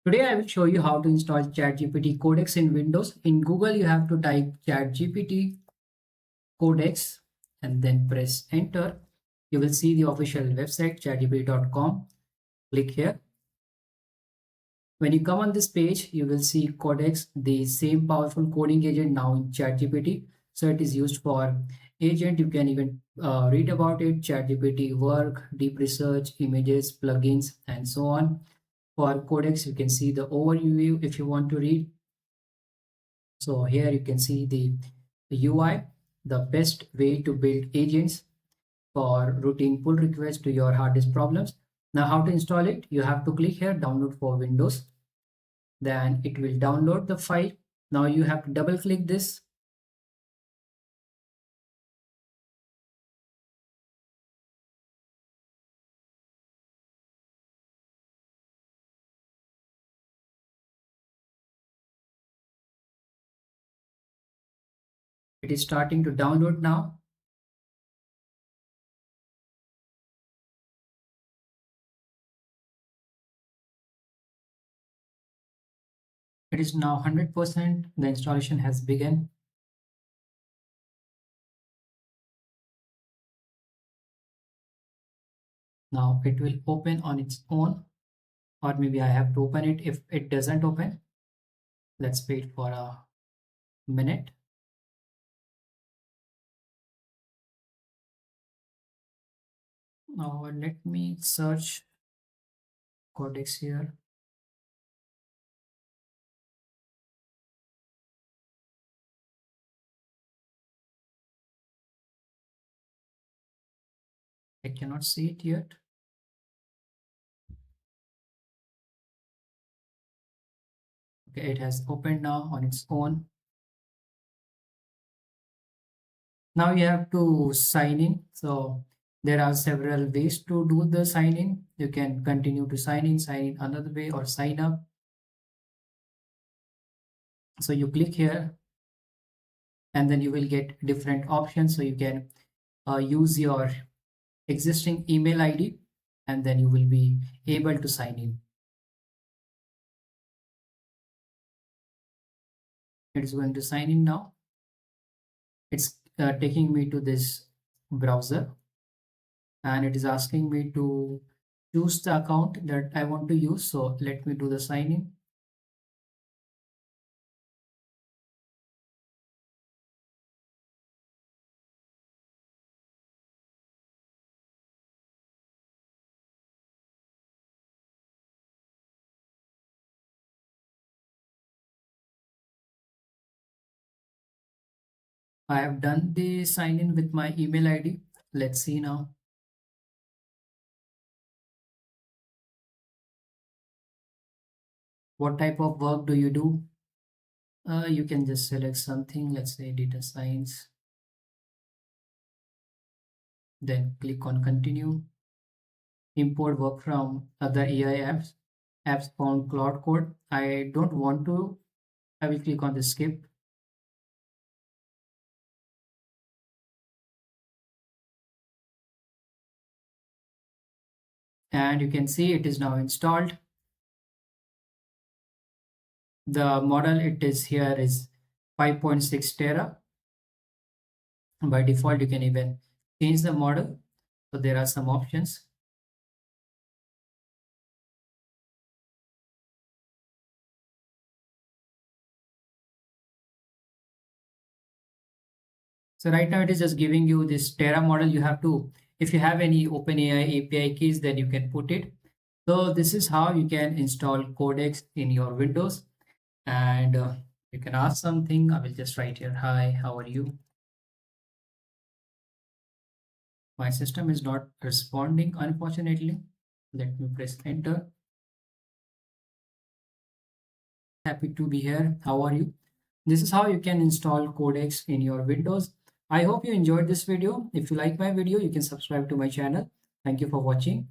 Today I will show you how to install ChatGPT Codex in Windows. In Google, you have to type ChatGPT Codex and then press enter. You will see the official website chatgpt.com. Click here. When you come on this page, you will see Codex, the same powerful coding agent now in ChatGPT. So it is used for agent. You can even read about it, ChatGPT work, deep research, images, plugins, and so on. For Codex, you can see the overview if you want to read. So here you can see the UI, the best way to build agents for routine pull requests to your hard disk problems. Now how to install it? You have to click here, download for Windows. Then it will download the file. Now you have to double click this. It is starting to download now. It is now 100%. The installation has begun. Now it will open on its own, or maybe I have to open it. If it doesn't open, let's wait for a minute. Now let me search Codex here. I cannot see it yet. Okay, it has opened now on its own. Now you have to sign in. So there are several ways to do the sign in. You can continue to sign in another way, or sign up. So you click here and then you will get different options. So you can use your existing email ID and then you will be able to sign in. It is going to sign in now. It's taking me to this browser and it is asking me to choose the account that I want to use. So let me do the sign in. I have done the sign in with my email ID. Let's see now. What type of work do you do? You can just select something, let's say data science. Then click on continue. Import work from other AI apps. Apps found Cloud Code. I don't want to. I will click on the skip. And you can see it is now installed. The model it is here is 5.6 Tera. By default, you can even change the model. So there are some options. So right now it is just giving you this Terra model. You have to, if you have any OpenAI API keys, then you can put it. So this is how you can install Codex in your Windows. And you can ask something. I will just write here, hi, how are you? My system is not responding, unfortunately. Let me press enter. Happy to be here. How are you? This is how you can install Codex in your Windows. I hope you enjoyed this video. If you like my video, you can subscribe to my channel. Thank you for watching.